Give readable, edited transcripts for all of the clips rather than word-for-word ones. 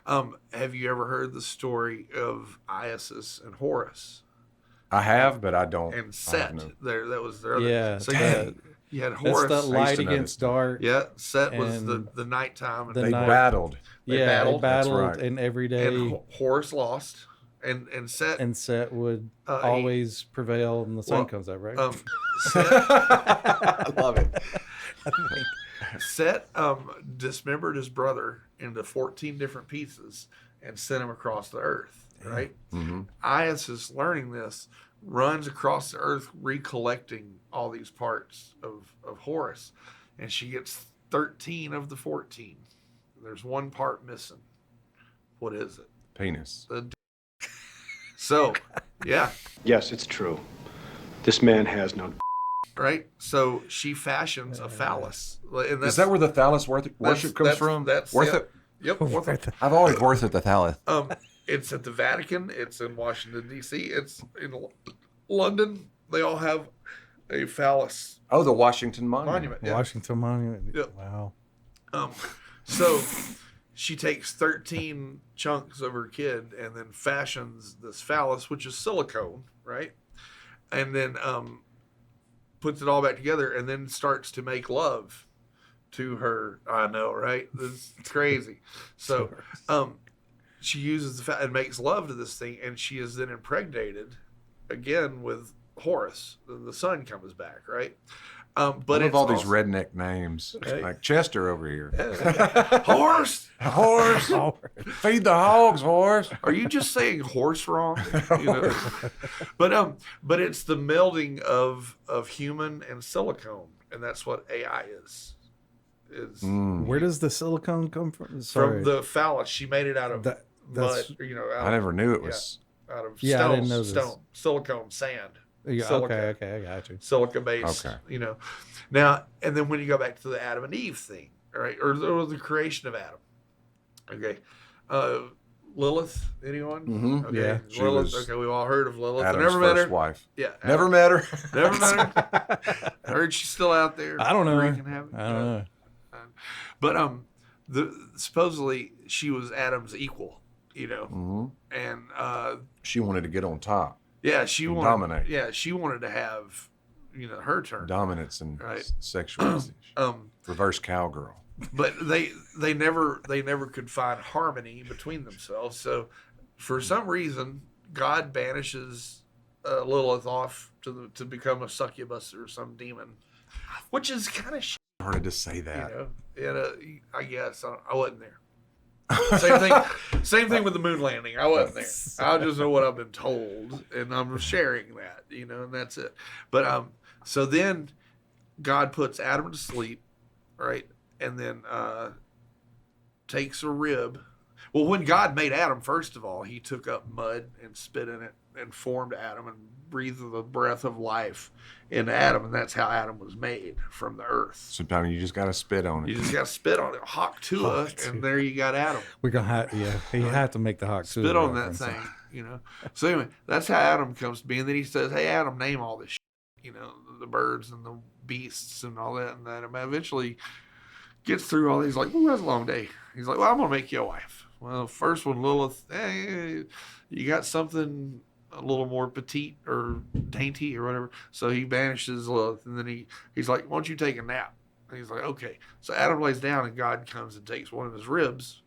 Have you ever heard the story of Isis and Horus I have, but I don't. and I have Set? no. That was their other. Yeah, So you had that's Horus. the light to know against this. dark. Yeah, Set was and the nighttime, and the They night- battled. They Yeah, battled. they battled, That's right. and every day, and Horus lost, and Set. and Set would he- always prevail, and the sun well, comes up, right? Set, I love it. Set dismembered his brother into 14 different pieces and sent him across the earth. Right. Mm-hmm. Isis, learning this, runs across the earth recollecting all these parts of Horus, and she gets 13 of the 14. There's one part missing. What is it? Penis. So, yeah, Yes, it's true. This man has no. right. So she fashions a phallus. And Is that where the phallus worship comes from? That's Worth yeah. it? Yep. Worth it. I've always worshipped the phallus. It's at the Vatican. It's in Washington D.C. It's in London. They all have a phallus Oh, the Washington Monument. monument. Yeah. Washington Monument. Yep. Wow. So she takes 13 chunks of her kid and then fashions this phallus, which is silicone, right? And then puts it all back together and then starts to make love to her. I know, right? This is crazy. So she uses the and makes love to this thing, and she is then impregnated again with Horus. The son comes back, right? But I it's love all these also- redneck names, Hey. like Chester over here. Horse. Horse, feed the hogs, horse. Are you just saying horse wrong? You know? But it's the melding of human and silicone, and that's what AI is. Where does the silicone come from? Sorry. From the phallus. She made it out of that's mud. You know, I never knew it was. out of Yeah, I stone, didn't know this. stone, silicone, sand. Yeah, Silica. okay, I got you. Silica based, Okay. you know. Now, and then when you go back to the Adam and Eve thing, right, or the creation of Adam, okay, Lilith, anyone? Mhm. Okay, Yeah. She Lilith. was Okay, we've all heard of Lilith. I Adam's never met first her. wife. Yeah, Never met her. never met her. I heard she's still out there. I don't know. wreaking havoc. I don't know. But supposedly she was Adam's equal, you know, hmm and She wanted to get on top, yeah, she And wanted dominate. Yeah, she wanted to have, you know, her turn. dominance and Right. sexuality. Reverse cowgirl. But they never could find harmony between themselves. So for some reason, God banishes Lilith off to become a succubus or some demon, which is kind of shit, Started to say you that. know. And I guess I wasn't there. Same thing with the moon landing. I wasn't there. I just know what I've been told, and I'm sharing that, you know, and that's it. But so then God puts Adam to sleep, right, and then takes a rib. Well, when God made Adam, first of all, he took up mud and spit in it and formed Adam and breathed the breath of life into Adam, and that's how Adam was made from the earth. Sometimes you just got to spit on You it. just got to spit on it, hawk tua, and there you got Adam. We're gonna have, you have to make the hawk Spit on that thing, you know. So anyway, that's how Adam comes to be, and then he says, "Hey, Adam, name all this, you know, the birds and the beasts and all that." And then eventually gets through all these, like, "Well, that's a long day." He's like, "Well, I'm gonna make you a wife." Well, first one, Lilith, hey, you got something a little more petite or dainty or whatever. So he banishes Lilith, and then he's like, "Why don't you take a nap?" And he's like, "Okay." So Adam lays down, and God comes and takes one of his ribs,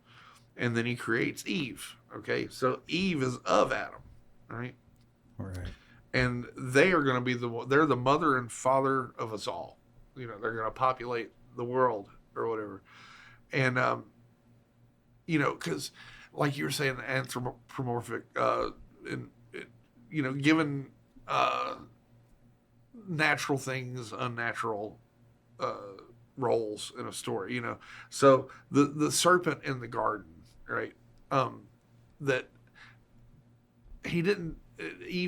and then he creates Eve. Okay, so Eve is of Adam, right? Right. And they are going to be they're the mother and father of us all. You know, they're going to populate the world or whatever. And you know, because like you were saying, anthropomorphic, you know, given natural things, unnatural roles in a story, you know. So the serpent in the garden, right? That Eve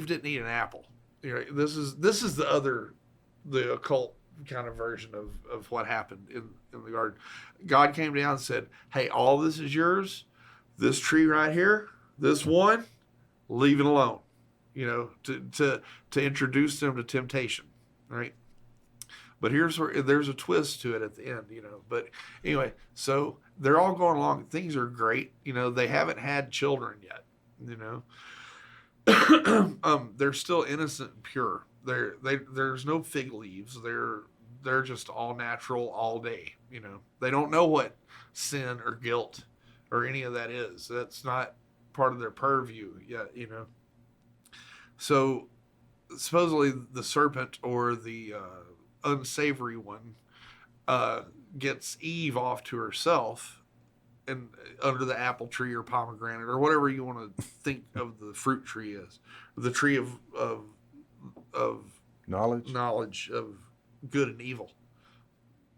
didn't eat an apple. You know, this is the occult kind of version of what happened in the garden. God came down and said, "Hey, all this is yours. This tree right here, this one, leave it alone." You know, to introduce them to temptation, right? But here's where there's a twist to it at the end, But anyway, so they're all going along. Things are great. They haven't had children yet, they're still innocent and pure. There's no fig leaves. They're just all natural all day. They don't know what sin or guilt or any of that is. That's not part of their purview yet, So supposedly the serpent or the unsavory one gets Eve off to herself and under the apple tree or pomegranate or whatever you want to think of the fruit tree is, the tree of knowledge of good and evil.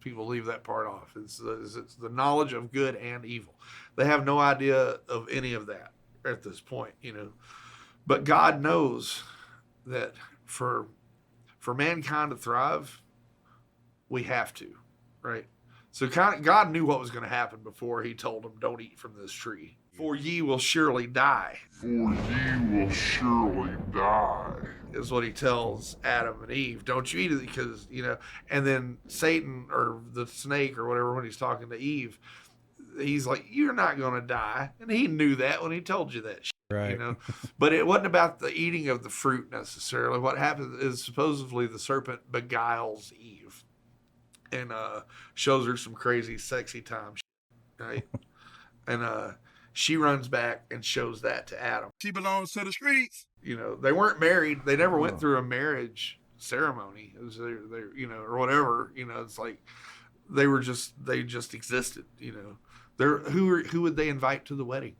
People leave that part off. It's the knowledge of good and evil. They have no idea of any of that at this point, But God knows that for mankind to thrive, we have to, right? So God knew what was going to happen before he told them, don't eat from this tree. For ye will surely die. For ye will surely die. Is what he tells Adam and Eve. Don't you eat it because, and then Satan or the snake or whatever, when he's talking to Eve, he's like, you're not going to die. And he knew that when he told you that shit. Right. But it wasn't about the eating of the fruit necessarily. What happens is supposedly the serpent beguiles Eve and shows her some crazy sexy time, right? And she runs back and shows that to Adam. She belongs to the streets. They weren't married. They never went through a marriage ceremony. It was they or whatever. It's like they just existed. They're who would they invite to the wedding?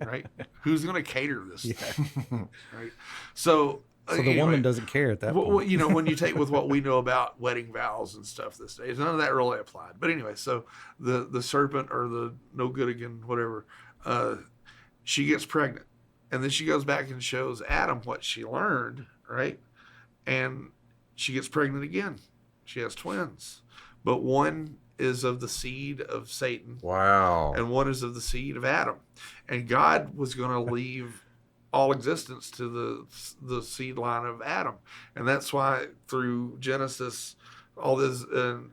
Right? Who's going to cater this? Yeah. Right. So the woman doesn't care at that point. Well, when you take with what we know about wedding vows and stuff this days, none of that really applied. But anyway, so the serpent or the no good again, whatever, she gets pregnant. And then she goes back and shows Adam what she learned, right? And she gets pregnant again. She has twins. But one is of the seed of Satan. Wow. And one is of the seed of Adam. And God was going to leave all existence to the seed line of Adam. And that's why through Genesis, all this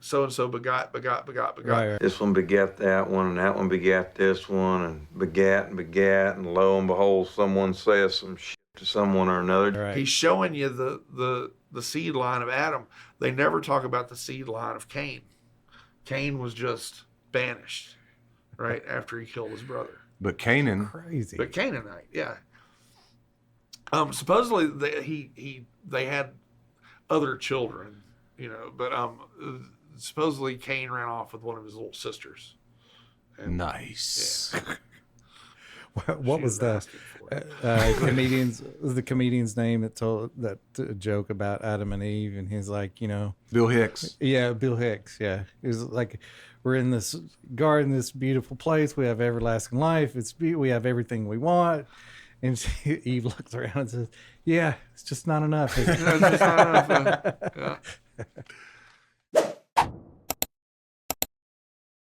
so-and-so begot. Right. This one begat that one, and that one begat this one, and begat, and lo and behold, someone says some shit to someone or another. Right. He's showing you the seed line of Adam. They never talk about the seed line of Cain. Cain was just banished, right, after he killed his brother. But Canaan. Crazy. But Canaanite, yeah. Supposedly they had other children, but supposedly Cain ran off with one of his little sisters. And, Nice. yeah. What was the comedian's name that told that joke about Adam and Eve, and he's like, Bill Hicks. Yeah, Bill Hicks. Yeah, it was like, we're in this garden, this beautiful place. We have everlasting life. We have everything we want. And Eve looks around and says, "Yeah, it's just not enough." It's just not enough. Yeah.